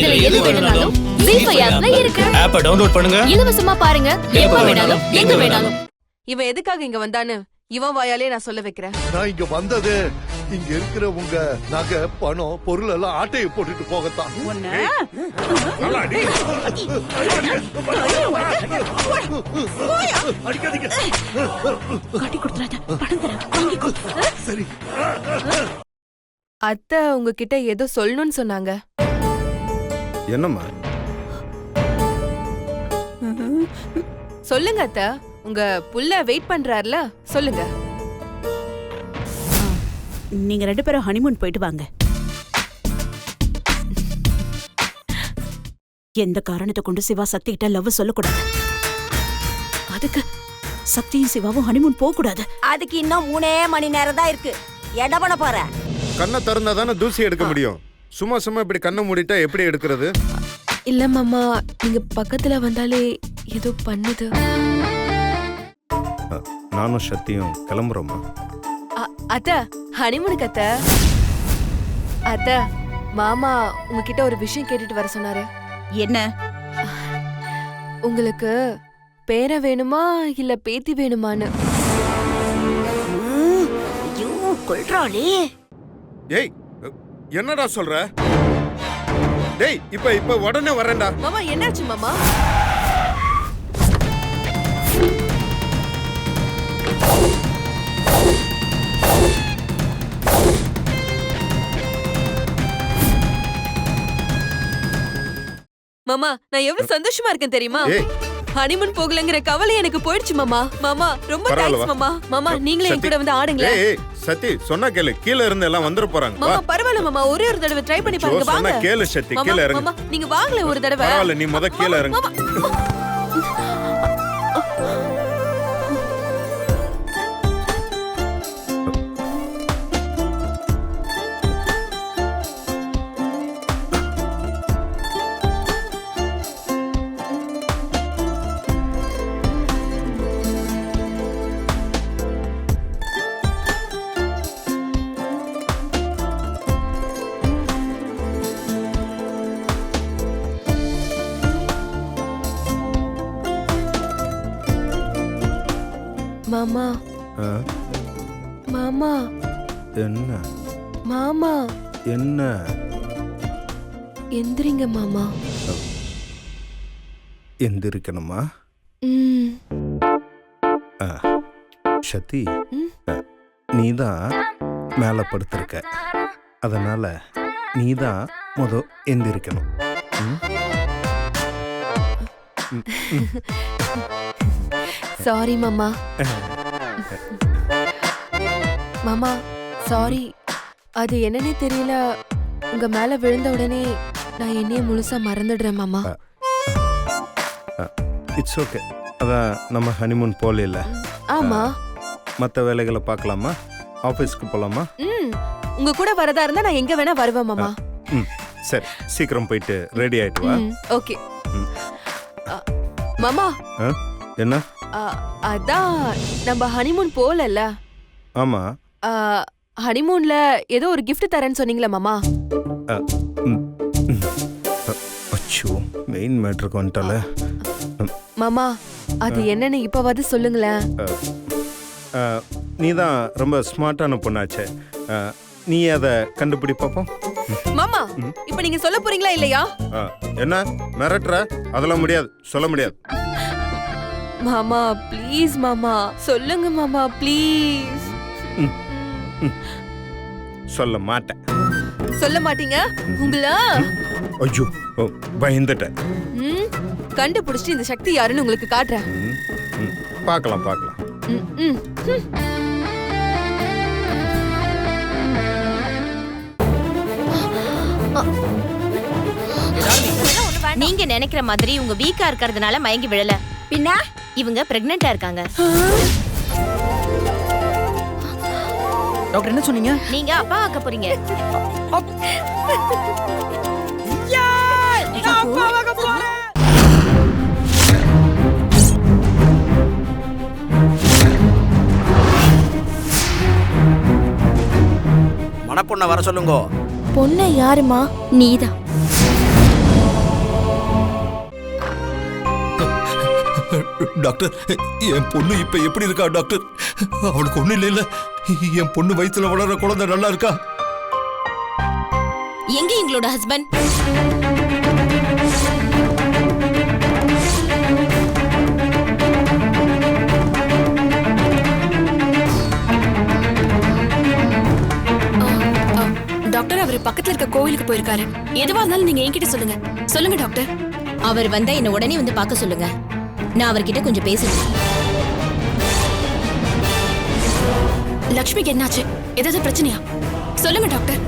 இதுல எது வேணும்னாலும் ZEE5 ஆப்ல இருக்கு. ஆப்பை டவுன்லோட் பண்ணுங்க. இலவசமா பாருங்க. எப்ப வேணாலும் எங்க வேணாலும். இவன் எதுக்காக இங்க வந்தான்னு இவன் வாயாலே நான் சொல்ல வைக்கிறேன். நான் இங்க வந்தது இங்க இருக்கிற உங்க நகை பணம் பொருள் எல்லாம் ஆட்டையை போட்டுட்டு போகத்தான். சரி அத்தை உங்ககிட்ட ஏதோ சொல்லணும்னு சொன்னாங்க. என்னம்மா? சொல்லுங்க அத்தை. உங்க புள்ள வெயிட் பண்றாருல, சொல்லுங்க. நீங்க 2 பேரும் ஹனிமூன் போயிட்டு வாங்க. எந்த காரணத்தை கொண்டு சிவா சக்தி கிட்ட லவ் சொல்லக்கூடாது. அதுக்கு சக்தியும் சிவாவும் ஹனிமூன் போக கூடாது. அதுக்கு இன்னும் 3 மணி நேரம் தான் இருக்கு. என்ன பண்ண போற? கண்ணை திறந்தா தானே தூசி எடுக்க முடியும். சும்மா சும்மா இப்படி கண்ணை மூடிட்டா எப்படி எடுக்கிறது? இல்ல மாமா, நீங்க பக்கத்துல வந்தாலே ஏதோ பண்ணுது. நானும் சக்தியும் கிளம்புறோமா? அத்தை ஹனிமூனுக்கு அத்தை. அத்தை மாமா உங்ககிட்ட ஒரு விஷயம் கேட்டுட்டு வர சொன்னாரு. என்ன? உங்களுக்கு பேர வேணுமா இல்ல பேத்தி வேணுமான்னு. கொல்றாளே. ஏய் என்னடா சொல்ற? டேய் இப்ப உடனே வரேன்டா. மாமா என்னாச்சு மாமா? மாமா நான் எவ்வளவு சந்தோஷமா இருக்கேன் தெரியுமா? ஹனிமூன் போகலங்கிற கவலை எனக்கு போயிடுச்சு மாமா. மாமா ரொம்ப தேங்க்ஸ் மாமா. மாமா நீங்களே என் கூட வந்து ஆடுங்களே. ஏய் சத்தி சொன்னா கேளு, கீழ இருந்து எல்லாம் வந்துற போறாங்க. மாமா பரவாயில்லை மாமா, ஒரே ஒரு தடவை ட்ரை பண்ணி பாருங்க. வாங்க. சொன்னா கேளு சத்தி, கீழ இறங்கு. மாமா நீங்க வாங்களே ஒரு தடவை. பரவாயில்லை, நீ முத கீழ இறங்கு. மாமா மாமா என்ன? மாமா என்ன? எந்திரிங்க மாமா. எந்திரிக்கணுமா? சத்தி நீதான் மேல படுத்திருக்க, அதனால நீதான் எந்திரிக்கணும். சாரி மாமா. மாமா சாரி, அது என்னன்னே தெரியல, உங்க மேல விழுந்த உடனே நான் என்னைய முழுசா மறந்துடுறேன் மாமா. It's okay. அதான் நம்ம ஹனிமூன் போல இல்ல. ஆமா. மற்ற வேலைகளை பார்க்கலாமா? ஆபீஸ்க்கு போலாமா? உங்க கூட வரதா இருந்தா நான் எங்க வேணா வருவேன் மாமா. சரி, சீக்கிரம் போயிட்டு ரெடி ஆயிட்டு வா. ஓகே மாமா. என்ன? அதான் நம்ம ஹனிமூன் போலல்ல. ஆமா. ஹனிமூன்ல ஏதோ ஒரு gift தரேன்னு சொன்னீங்களா மாமா? அச்சோ, மெயின் மேட்டருக்கு வந்துட்டல. மாமா அது என்னன்னு இப்பவாது சொல்லுங்களேன். நீ தான் ரொம்ப ஸ்மார்ட்டான பொண்ணாச்சே, நீ அதை கண்டுபிடி பாப்போம். மாமா இப்ப நீங்க சொல்ல போறீங்களா இல்லையா? என்ன மிரட்டுற? அதெல்லாம் முடியாது, சொல்ல முடியாது. மாமா ப்ளீஸ் மாமா சொல்லுங்க மாமா ப்ளீஸ். சொல்ல மாட்டேன். சொல்ல மாட்டீங்க? உங்களா? ஐயோ பயந்துட்டேன். கண்டுபிடிச்சிட்டு இந்த சக்தி யாருன்னு உங்களுக்கு காட்டுறேன். பார்க்கலாம் பார்க்கலாம். நீங்க நினைக்கிற மாதிரி உங்க வீக்கா இருக்கிறதுனால மயங்கி விழல. பின்ன இவங்க பிரெக்னெண்டா இருக்காங்க. டாக்டர் என்ன சொன்னீங்க? நீங்க அப்பா ஆக்க போறீங்க. மணப்பொண்ண வர சொல்லுங்க. பொண்ணு யாருமா? நீதான். டாக்டர் என் பொண்ணு இப்ப எப்படி இருக்கா டாக்டர்? அவளுக்கு ஒண்ணும் இல்ல. என் பொண்ணு வயித்துல வளர்ற குழந்தை நல்லா இருக்கா? எங்க எங்களோட ஹஸ்பண்ட்? டாக்டர் அவர் பக்கத்துல இருக்க கோவிலுக்கு போயிருக்காரு. எதுவா இருந்தாலும் நீங்க என்கிட்ட சொல்லுங்க. சொல்லுங்க டாக்டர். அவர் வந்தா என்ன உடனே வந்து பார்க்க சொல்லுங்க. நான் அவர்கிட்ட கொஞ்சம் பேசணும். லக்ஷ்மிக்கு என்னாச்சு? ஏதாவது பிரச்சனையா? சொல்லுங்க டாக்டர்.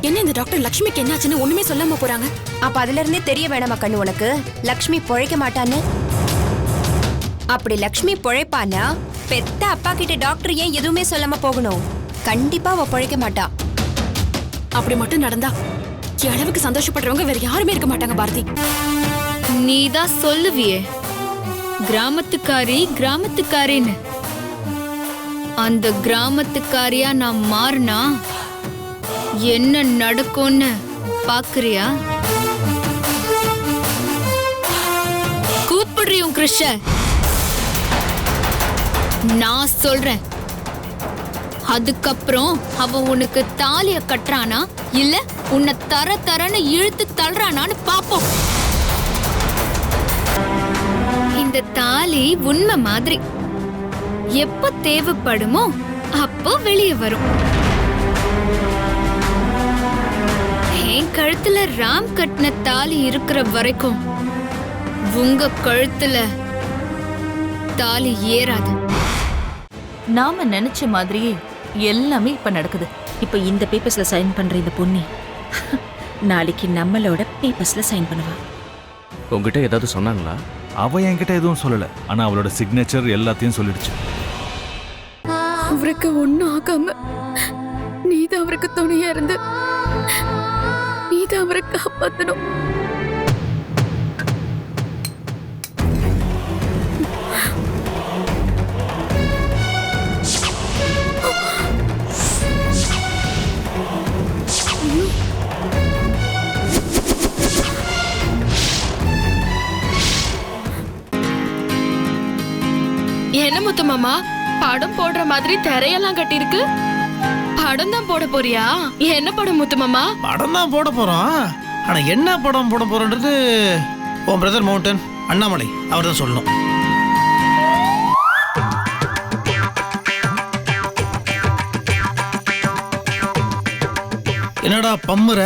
என்ன இந்த டாக்டர் லக்ஷ்மிக்கு என்னாச்சுன்னு ஒண்ணுமே சொல்லாம போறாங்க? அப்ப அதுல இருந்தே தெரிய வேணாமா கண்ணு உனக்கு லக்ஷ்மி பொழைக்க மாட்டான்னு? அப்படி லக்ஷ்மி பொழைப்பானா பெத்த அப்பா கிட்ட டாக்டர் ஏன் எதுவுமே சொல்லாம போகணும்? கண்டிப்பா அவ பொழைக்க மாட்டா. அப்படி மட்டும் நடந்தா அளவுக்கு சந்தோஷப்படுறவங்க வேற யாருமே இருக்க மாட்டாங்க பாரதி. நீதான் சொல்லுவியே கிராமத்துக்காரி கிராமத்துக்காரின்னு. அந்த கிராமத்துக்காரியா நான் மாறினா என்ன நடக்கும்னு பாக்குறியா? கூப்பிடுறியும் கிருஷ்ண. நான் சொல்றேன். அதுக்கப்புறம் அவ உனக்கு தாலிய கட்டுறானா இல்ல உன்னை தரன்னு இழுத்து தள்ளுறானான்னு பாப்போம். இந்த தாலி உண்மை மாதிரி எப்ப தேவைப்படுமோ அப்போ வெளியே வரும். என் கழுத்துல ராம் கட்டின தாலி இருக்கிற வரைக்கும் உங்க கழுத்துல தாலி ஏறாது. நாம நினைச்ச மாதிரியே எல்லாமே இப்ப நடக்குது. இப்ப இந்த பேப்பர்ஸ்ல சைன் பண்ற இந்த பொண்ணு நாளைக்கு நம்மளோட பேப்பர்ஸ்ல சைன் பண்ணுவா. உங்ககிட்ட ஏதாவது சொன்னாங்களா? அவ என்கிட்ட எதுவும் சொல்லல. ஆனா அவளோட சிக்னேச்சர் எல்லாத்தையும் சொல்லிடுச்சு. அவருக்கு ஒண்ணும் ஆகாம நீதான் அவருக்கு துணையா இருந்து நீதான் அவரை காப்பாத்தணும். என்ன முத்து மாமா, படம் போடுற மாதிரி திரையெல்லாம் கட்டிருக்கு. படம் தான் போட போறியா? என்ன படம் முத்து மாமா? படம் தான் போட போறோம். ஆனா என்ன படம் போட போறோன்றது உன் பிரதர் மவுண்டன் அண்ணாமலை அவர் தான் சொல்லணும். என்னடா பம்முற?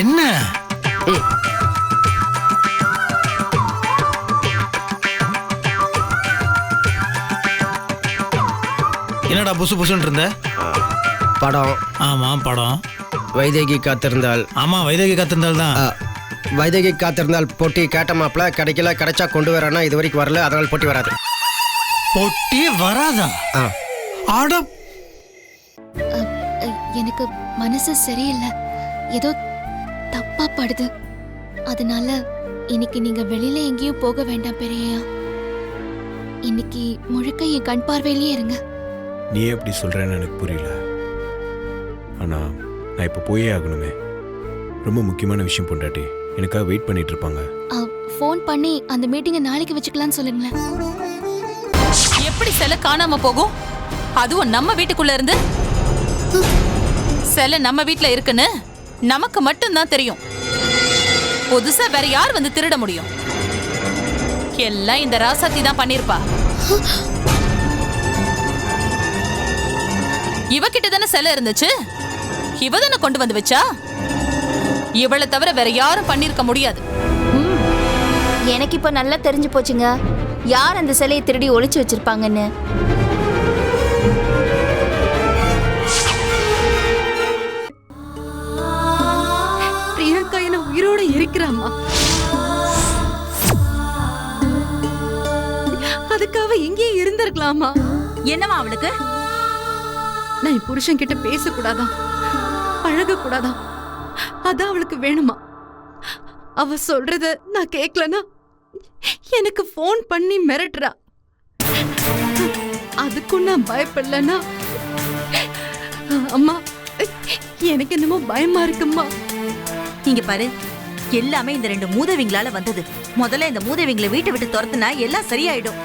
என்ன என்னடா புசு புசுன்னு இருந்த? படம். ஆமா படம். வைதேகி காத்திருந்தால். ஆமா வைதேகி காத்திருந்தால் தான். வைதேகி காத்திருந்தால் பொட்டி கேட்ட மாப்பிள கிடைக்கல, கிடைச்சா கொண்டு வரானா இது வரைக்கும் வரல, அதனால பொட்டி வராது. பொட்டி வராதா? ஆட எனக்கு மனசு சரியில்லை, ஏதோ தப்பா படுது. அதனால இன்னைக்கு நீங்க வெளியில எங்கேயும் போக வேண்டாம் பெரியயா. இன்னைக்கு முழுக்க என் கண் பார்வையிலேயே இருங்க. நீ எப்படி சொல்றேன்னு எனக்கு புரியல. ஆனா நான் இப்ப போயே ஆகணுமே. ரொம்ப முக்கியமான விஷயம் பொண்டாட்டி. எனக்காக வெயிட் பண்ணிட்டு இருப்பாங்க. ஃபோன் பண்ணி அந்த மீட்டிங்கை நாளைக்கு வச்சுக்கலாம்னு சொல்லுங்களேன். எப்படி செல காணாம போகும்? அதுவும் நம்ம வீட்டுக்குள்ள இருந்து. செல நம்ம வீட்டுல இருக்குன்னு நமக்கு மட்டும்தான் தெரியும். புதுசா வேற யார் வந்து திருட முடியும்? எல்லாம் இந்த ராசாத்தி தான் பண்ணிருப்பா. இவகிட்ட தானே செல இருந்துச்சு, இவ தானே கொண்டு வந்து வச்சா. இவளை தவிர வேற யாரும் பண்ணிருக்க முடியாது. எனக்கு இப்ப நல்லா தெரிஞ்சு போச்சுங்க யார் அந்த சிலையை திருடி ஒளிச்சு வச்சிருப்பாங்கன்னு. பிரியங்கா என்ன உயிரோட இருக்கிறாமா? அதுக்காக இங்கேயே இருந்திருக்கலாமா? என்னவா அவளுக்கு? நான் என் புருஷன் கிட்ட பேசக்கூடாதான், பழக கூடாதான், அதான் அவளுக்கு வேணுமா? அவ சொல்றத நான் கேட்கலனா எனக்கு போன் பண்ணி மிரட்டுறா. அதுக்கும் நான் பயப்படலனா அம்மா எனக்கு என்னமோ பயமா இருக்கும்மா. இங்க பாரு, எல்லாமே இந்த 2 மூதவிங்களால வந்தது. முதல்ல இந்த மூதவிங்களை வீட்டை விட்டு துரத்துனா எல்லாம் சரியாயிடும்.